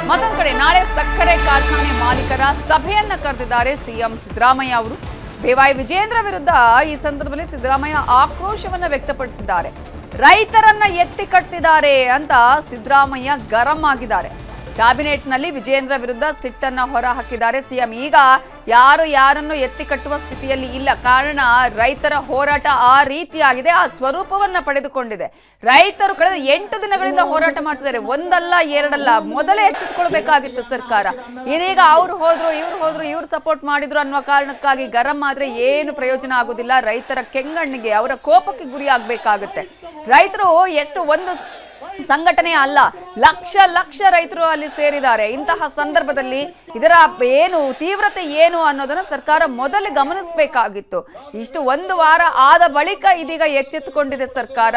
ಮತ್ತೊಂದು ಕಡೆ ನಾಳೆ ಸಕ್ಕರೆ ಕಾರ್ಖಾನೆ ಮಾಲೀಕರ ಸಭೆಯನ್ನ ಕರೆದಿದ್ದಾರೆ ಸಿಎಂ ಸಿದ್ದರಾಮಯ್ಯ ಅವರು. ಬೇವಾಯಿ ವಿಜೇಂದ್ರ ವಿರುದ್ಧ ಈ ಸಂದರ್ಭದಲ್ಲಿ ಸಿದ್ದರಾಮಯ್ಯ ಆಕ್ರೋಶವನ್ನ ವ್ಯಕ್ತಪಡಿಸಿದ್ದಾರೆ. ರೈತರನ್ನ ಎತ್ತಿ ಕಟ್ತಿದ್ದಾರೆ ಅಂತ ಸಿದ್ದರಾಮಯ್ಯ ಗರಂ ಆಗಿದ್ದಾರೆ. ಕ್ಯಾಬಿನೆಟ್ನಲ್ಲಿ ವಿಜೇಂದ್ರ ವಿರುದ್ಧ ಸಿಟ್ಟನ್ನ ಹೊರ ಹಾಕಿದ್ದಾರೆ ಸಿಎಂ. ಈಗ ಯಾರನ್ನು ಎತ್ತಿ ಕಟ್ಟುವ ಸ್ಥಿತಿಯಲ್ಲಿ ಇಲ್ಲ. ಕಾರಣ ರೈತರ ಹೋರಾಟ ಆ ರೀತಿಯಾಗಿದೆ, ಆ ಸ್ವರೂಪವನ್ನ ಪಡೆದುಕೊಂಡಿದೆ. ರೈತರು ಕಳೆದ 8 ದಿನಗಳಿಂದ ಹೋರಾಟ ಮಾಡ್ತಿದ್ದಾರೆ. ಒಂದಲ್ಲ ಎರಡಲ್ಲ, ಮೊದಲೇ ಎಚ್ಚೆತ್ತುಕೊಳ್ಬೇಕಾಗಿತ್ತು ಸರ್ಕಾರ. ಇದೀಗ ಅವ್ರು ಹೋದ್ರು ಇವ್ರು ಸಪೋರ್ಟ್ ಮಾಡಿದ್ರು ಅನ್ನುವ ಕಾರಣಕ್ಕಾಗಿ ಗರಂ ಆದ್ರೆ ಏನು ಪ್ರಯೋಜನ ಆಗುದಿಲ್ಲ. ರೈತರ ಕೆಂಗಣ್ಣಿಗೆ, ಅವರ ಕೋಪಕ್ಕೆ ಗುರಿ ಆಗ್ಬೇಕಾಗುತ್ತೆ. ರೈತರು ಎಷ್ಟು ಒಂದು ಸಂಘಟನೆ ಅಲ್ಲ, ಲಕ್ಷ ರೈತರು ಅಲ್ಲಿ ಸೇರಿದ್ದಾರೆ. ಇಂತಹ ಸಂದರ್ಭದಲ್ಲಿ ಇದರ ಏನು ತೀವ್ರತೆ ಏನು ಅನ್ನೋದನ್ನ ಸರ್ಕಾರ ಮೊದಲು ಗಮನಿಸಬೇಕಾಗಿತ್ತು. ಇಷ್ಟು ಒಂದು ವಾರ ಆದ ಬಳಿಕ ಇದೀಗ ಎಚ್ಚೆತ್ತುಕೊಂಡಿದೆ ಸರ್ಕಾರ.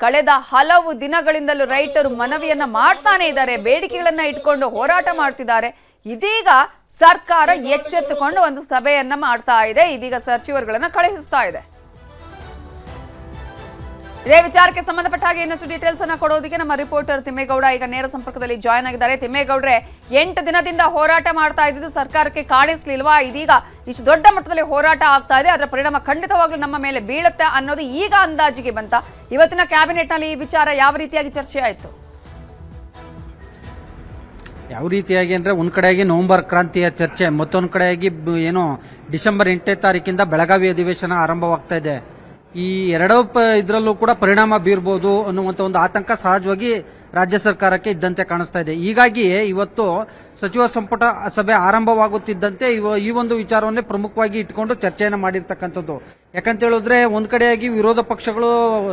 ಕಳೆದ ಹಲವು ದಿನಗಳಿಂದಲೂ ರೈತರು ಮನವಿಯನ್ನ ಮಾಡ್ತಾನೆ ಇದ್ದಾರೆ, ಬೇಡಿಕೆಗಳನ್ನ ಇಟ್ಕೊಂಡು ಹೋರಾಟ ಮಾಡ್ತಿದ್ದಾರೆ. ಇದೀಗ ಸರ್ಕಾರ ಎಚ್ಚೆತ್ತುಕೊಂಡು ಒಂದು ಸಭೆಯನ್ನ ಮಾಡ್ತಾ ಇದೆ. ಇದೀಗ ಸಚಿವರುಗಳನ್ನ ಕಳುಹಿಸ್ತಾ ಇದೆ. ಇದೇ ವಿಚಾರಕ್ಕೆ ಸಂಬಂಧಪಟ್ಟ ಹಾಗೆ ಇನ್ನಷ್ಟು ಡೀಟೇಲ್ಸ್ ಅನ್ನ ಕೊಡೋದಕ್ಕೆ ನಮ್ಮ ರಿಪೋರ್ಟರ್ ತಿಮ್ಮೇಗೌಡ ಈಗ ನೇರ ಸಂಪರ್ಕದಲ್ಲಿ ಜಾಯ್ನ್ ಆಗಿದ್ದಾರೆ. ತಿಮ್ಮೇಗೌಡ್ರೆ, 8 ದಿನದಿಂದ ಹೋರಾಟ ಮಾಡ್ತಾ ಇದ್ದು ಸರ್ಕಾರಕ್ಕೆ ಕಾಣಿಸ್ಲಿಲ್ವಾ? ಇದೀಗ ಇಷ್ಟು ದೊಡ್ಡ ಮಟ್ಟದಲ್ಲಿ ಹೋರಾಟ ಆಗ್ತಾ ಇದೆ, ಅದರ ಪರಿಣಾಮ ಖಂಡಿತವಾಗ್ಲೂ ನಮ್ಮ ಮೇಲೆ ಬೀಳುತ್ತೆ ಅನ್ನೋದು ಈಗ ಅಂದಾಜಿಗೆ ಬಂತ. ಇವತ್ತಿನ ಕ್ಯಾಬಿನೆಟ್ ನಲ್ಲಿ ಈ ವಿಚಾರ ಯಾವ ರೀತಿಯಾಗಿ ಚರ್ಚೆ ಆಯ್ತು? ಯಾವ ರೀತಿಯಾಗಿ ಅಂದ್ರೆ ಒಂದ್ ಕಡೆಯಾಗಿ ನವೆಂಬರ್ ಕ್ರಾಂತಿಯ ಚರ್ಚೆ, ಮತ್ತೊಂದ್ ಕಡೆಯಾಗಿ ಏನು ಡಿಸೆಂಬರ್ 8ನೇ ತಾರೀಕಿಂದ ಬೆಳಗಾವಿ ಅಧಿವೇಶನ ಆರಂಭವಾಗ್ತಾ ಇದೆ. ಈ ಎರಡೂ ಇದರಲ್ಲೂ ಕೂಡ ಪರಿಣಾಮ ಬೀರಬಹುದು ಅನ್ನುವಂತ ಒಂದು ಆತಂಕ ಸಹಜವಾಗಿ ರಾಜ್ಯ ಸರ್ಕಾರಕ್ಕೆ ಇದ್ದಂತೆ ಕಾಣಿಸ್ತಾ ಇದೆ. ಹೀಗಾಗಿ ಇವತ್ತು ಸಚಿವ ಸಂಪುಟ ಸಭೆ ಆರಂಭವಾಗುತ್ತಿದ್ದಂತೆ ಈ ಒಂದು ವಿಚಾರವನ್ನೇ ಪ್ರಮುಖವಾಗಿ ಇಟ್ಕೊಂಡು ಚರ್ಚೆಯನ್ನು ಮಾಡಿರ್ತಕ್ಕಂಥದ್ದು. ಯಾಕಂತ ಹೇಳಿದ್ರೆ ಒಂದ್ ಕಡೆಯಾಗಿ ವಿರೋಧ ಪಕ್ಷಗಳು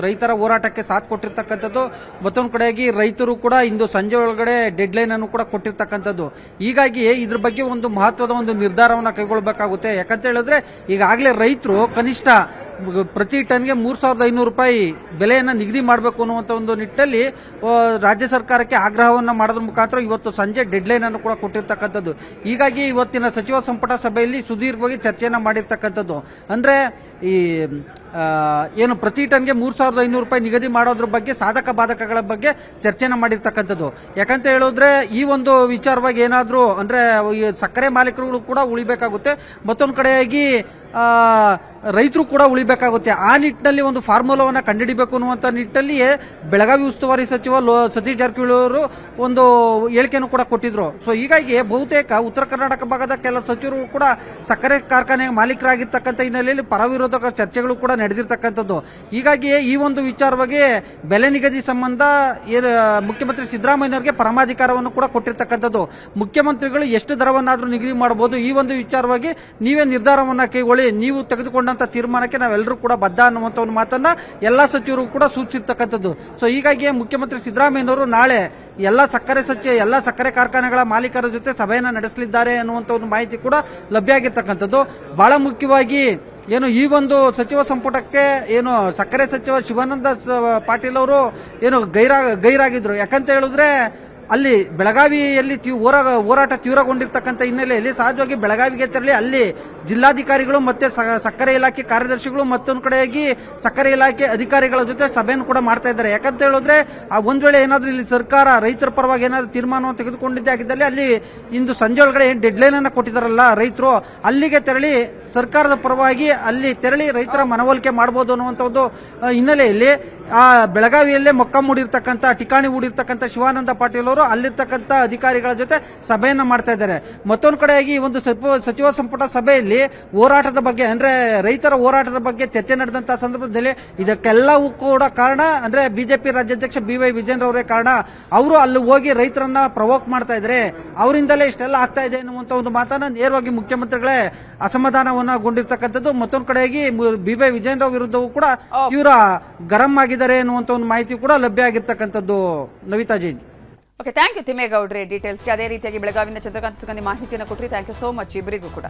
ರೈತರ ಹೋರಾಟಕ್ಕೆ ಸಾಥ್ ಕೊಟ್ಟಿರ್ತಕ್ಕಂಥದ್ದು, ಮತ್ತೊಂದು ಕಡೆಯಾಗಿ ರೈತರು ಕೂಡ ಇಂದು ಸಂಜೆ ಒಳಗಡೆ ಡೆಡ್ ಲೈನ್ ಅನ್ನು ಕೂಡ ಕೊಟ್ಟಿರ್ತಕ್ಕಂಥದ್ದು. ಹೀಗಾಗಿ ಇದ್ರ ಬಗ್ಗೆ ಒಂದು ಮಹತ್ವದ ಒಂದು ನಿರ್ಧಾರವನ್ನು ಕೈಗೊಳ್ಳಬೇಕಾಗುತ್ತೆ. ಯಾಕಂತ ಹೇಳಿದ್ರೆ ಈಗಾಗಲೇ ರೈತರು ಕನಿಷ್ಠ ಪ್ರತಿ ಟನ್ಗೆ 3,500 ರೂಪಾಯಿ ಬೆಲೆಯನ್ನು ನಿಗದಿ ಮಾಡಬೇಕು ಅನ್ನುವಂತ ಒಂದು ನಿಟ್ಟಿನಲ್ಲಿ ರಾಜ್ಯ ಸರ್ಕಾರಕ್ಕೆ ಆಗ್ರಹವನ್ನ ಮಾಡೋದ್ರ ಮುಖಾಂತರ ಇವತ್ತು ಸಂಜೆ ಡೆಡ್ ಲೈನ್ ಅನ್ನು ಕೂಡ ಕೊಟ್ಟಿರ್ತಕ್ಕಂಥದ್ದು. ಹೀಗಾಗಿ ಇವತ್ತಿನ ಸಚಿವ ಸಂಪುಟ ಸಭೆಯಲ್ಲಿ ಸುದೀರ್ಘವಾಗಿ ಚರ್ಚೆಯನ್ನ ಮಾಡಿರ್ತಕ್ಕಂಥದ್ದು. ಅಂದ್ರೆ ಈ ಏನು ಪ್ರತಿ ಟನ್ಗೆ 3,500 ರೂಪಾಯಿ ನಿಗದಿ ಮಾಡೋದ್ರ ಬಗ್ಗೆ ಸಾಧಕ ಬಾಧಕಗಳ ಬಗ್ಗೆ ಚರ್ಚೆನ ಮಾಡಿರ್ತಕ್ಕಂಥದ್ದು. ಯಾಕಂತ ಹೇಳಿದ್ರೆ ಈ ಒಂದು ವಿಚಾರವಾಗಿ ಏನಾದ್ರೂ ಅಂದ್ರೆ ಸಕ್ಕರೆ ಮಾಲೀಕರು ಕೂಡ ಉಳಿಬೇಕಾಗುತ್ತೆ, ಮತ್ತೊಂದು ಕಡೆಯಾಗಿ ರೈತರು ಕೂಡ ಉಳಿಬೇಕಾಗುತ್ತೆ. ಆ ನಿಟ್ಟಿನಲ್ಲಿ ಒಂದು ಫಾರ್ಮುಲಾವನ್ನ ಕಂಡುಹಿಡಿಬೇಕು ಅನ್ನುವಂತ ನಿಟ್ಟಿನಲ್ಲಿಯೇ ಬೆಳಗಾವಿ ಉಸ್ತುವಾರಿ ಸಚಿವ ಸತೀಶ್ ಜಾರಕಿಹೊಳಿ ಅವರು ಒಂದು ಹೇಳಿಕೆಯನ್ನು ಕೂಡ ಕೊಟ್ಟಿದ್ರು. ಸೊ ಹೀಗಾಗಿ ಬಹುತೇಕ ಉತ್ತರ ಕರ್ನಾಟಕ ಭಾಗದ ಕೆಲ ಸಚಿವರು ಕೂಡ ಸಕ್ಕರೆ ಕಾರ್ಖಾನೆ ಮಾಲೀಕರಾಗಿರ್ತಕ್ಕಂಥ ಹಿನ್ನೆಲೆಯಲ್ಲಿ ಪರ ವಿರೋಧಕ ಚರ್ಚೆಗಳು ಕೂಡ ನಡೆದಿರ್ತಕ್ಕಂಥದ್ದು. ಹೀಗಾಗಿ ಈ ಒಂದು ವಿಚಾರವಾಗಿ ಬೆಲೆ ನಿಗದಿ ಸಂಬಂಧ ಮುಖ್ಯಮಂತ್ರಿ ಸಿದ್ದರಾಮಯ್ಯನವರಿಗೆ ಪರಮಾಧಿಕಾರವನ್ನು ಕೂಡ ಕೊಟ್ಟಿರ್ತಕ್ಕಂಥದ್ದು. ಮುಖ್ಯಮಂತ್ರಿಗಳು ಎಷ್ಟು ದರವನ್ನಾದ್ರೂ ನಿಗದಿ ಮಾಡಬಹುದು, ಈ ಒಂದು ವಿಚಾರವಾಗಿ ನೀವೇ ನಿರ್ಧಾರವನ್ನ ಕೈಗೊಳ್ಳಿ, ನೀವು ತೆಗೆದುಕೊಂಡಂತ ತೀರ್ಮಾನಕ್ಕೆ ನಾವೆಲ್ಲರೂ ಕೂಡ ಬದ್ಧ ಅನ್ನುವಂತ ಒಂದು ಮಾತನ್ನ ಎಲ್ಲಾ ಸಚಿವರು ಕೂಡ ಸೂಚಿಸಿರ್ತಕ್ಕಂಥದ್ದು. ಸೊ ಹೀಗಾಗಿ ಮುಖ್ಯಮಂತ್ರಿ ಸಿದ್ದರಾಮಯ್ಯನವರು ನಾಳೆ ಎಲ್ಲಾ ಸಕ್ಕರೆ ಕಾರ್ಖಾನೆಗಳ ಮಾಲೀಕರ ಜೊತೆ ಸಭೆಯನ್ನ ನಡೆಸಲಿದ್ದಾರೆ ಅನ್ನುವಂತ ಒಂದು ಮಾಹಿತಿ ಕೂಡ ಲಭ್ಯ ಆಗಿರ್ತಕ್ಕಂಥದ್ದು. ಬಹಳ ಮುಖ್ಯವಾಗಿ ಏನು ಈ ಒಂದು ಸಚಿವ ಸಂಪುಟಕ್ಕೆ ಏನು ಸಕ್ಕರೆ ಸಚಿವ ಶಿವಾನಂದ ಪಾಟೀಲ್ ಅವರು ಏನು ಗೈರಾಗಿದ್ರು. ಯಾಕಂತ ಹೇಳಿದ್ರೆ ಅಲ್ಲಿ ಬೆಳಗಾವಿಯಲ್ಲಿ ಹೋರಾಟ ತೀವ್ರಗೊಂಡಿರ್ತಕ್ಕಂಥ ಹಿನ್ನೆಲೆಯಲ್ಲಿ ಸಹಜವಾಗಿ ಬೆಳಗಾವಿಗೆ ತೆರಳಿ ಅಲ್ಲಿ ಜಿಲ್ಲಾಧಿಕಾರಿಗಳು ಮತ್ತೆ ಸಕ್ಕರೆ ಇಲಾಖೆ ಕಾರ್ಯದರ್ಶಿಗಳು ಮತ್ತೊಂದು ಕಡೆಯಾಗಿ ಸಕ್ಕರೆ ಇಲಾಖೆ ಅಧಿಕಾರಿಗಳ ಜೊತೆ ಸಭೆಯನ್ನು ಕೂಡ ಮಾಡ್ತಾ ಇದ್ದಾರೆ. ಯಾಕಂತ ಹೇಳಿದ್ರೆ ಒಂದ್ ವೇಳೆ ಏನಾದ್ರೂ ಇಲ್ಲಿ ಸರ್ಕಾರ ರೈತರ ಪರವಾಗಿ ಏನಾದ್ರೂ ತೀರ್ಮಾನವನ್ನು ತೆಗೆದುಕೊಂಡಿದ್ದೇ ಆಗಿದ್ದಲ್ಲಿ ಅಲ್ಲಿ ಇಂದು ಸಂಜೆ ಒಳಗಡೆ ಡೆಡ್ ಲೈನ್ ಅನ್ನ ಕೊಟ್ಟಿದ್ದಾರಲ್ಲ ರೈತರು, ಅಲ್ಲಿಗೆ ತೆರಳಿ ಸರ್ಕಾರದ ಪರವಾಗಿ ಅಲ್ಲಿ ತೆರಳಿ ರೈತರ ಮನವೊಲಿಕೆ ಮಾಡಬಹುದು ಅನ್ನುವಂತ ಒಂದು ಹಿನ್ನೆಲೆಯಲ್ಲಿ ಆ ಬೆಳಗಾವಿಯಲ್ಲೇ ಠಿಕಾಣಿ ಹೂಡಿರ್ತಕ್ಕಂಥ ಶಿವಾನಂದ ಪಾಟೀಲ್ ಅವರು ಅಲ್ಲಿರ್ತಕ್ಕಂಥ ಅಧಿಕಾರಿಗಳ ಜೊತೆ ಸಭೆಯನ್ನ ಮಾಡ್ತಾ ಇದ್ದಾರೆ. ಮತ್ತೊಂದು ಕಡೆಯಾಗಿ ಒಂದು ಸಚಿವ ಸಂಪುಟ ಸಭೆಯಲ್ಲಿ ಹೋರಾಟದ ಬಗ್ಗೆ ಅಂದ್ರೆ ರೈತರ ಹೋರಾಟದ ಬಗ್ಗೆ ಚರ್ಚೆ ನಡೆದಂತಹ ಸಂದರ್ಭದಲ್ಲಿ ಇದಕ್ಕೆಲ್ಲವೂ ಕೂಡ ಕಾರಣ ಅಂದ್ರೆ ಬಿಜೆಪಿ ರಾಜ್ಯಾಧ್ಯಕ್ಷ ಬಿವೈ ವಿಜೇಂದ್ರ ಅವರೇ ಕಾರಣ. ಅವರು ಅಲ್ಲಿ ಹೋಗಿ ರೈತರನ್ನ ಪ್ರವೋಕ್ ಮಾಡ್ತಾ ಇದ್ದಾರೆ, ಅವರಿಂದಲೇ ಇಷ್ಟೆಲ್ಲ ಆಗ್ತಾ ಇದೆ ಎನ್ನುವಂತ ಒಂದು ಮಾತನ್ನ ನೇರವಾಗಿ ಮುಖ್ಯಮಂತ್ರಿಗಳೇ ಅಸಮಾಧಾನವನ್ನಗೊಂಡಿರ್ತಕ್ಕಂಥದ್ದು. ಮತ್ತೊಂದು ಕಡೆಯಾಗಿ ಬಿವೈ ವಿಜೇಂದ್ರ ವಿರುದ್ಧವೂ ಕೂಡ ತೀವ್ರ ಗರಂ ಆಗಿದ್ದಾರೆ ಎನ್ನುವಂತ ಒಂದು ಮಾಹಿತಿ ಕೂಡ ಲಭ್ಯ ಆಗಿರ್ತಕ್ಕಂಥದ್ದು. Navitha Jain. Okay, thank you ತಿಮ್ಮೇಗೌಡ್ರೆ ಡೀಟೇಲ್ಸ್ಗೆ. ಅದೇ ರೀತಿಯಾಗಿ ಬೆಳಗಾವಿಯಿಂದ ಚಂದ್ರಕಾಂತ್ ಸುಗಂಧಿ ಮಾಹಿತಿಯನ್ನು ಕೊಟ್ಟರಿ. ಥ್ಯಾಂಕ್ ಯು ಸೋ ಮಚ್ ಇಬ್ಬರಿಗೂ ಕೂಡ.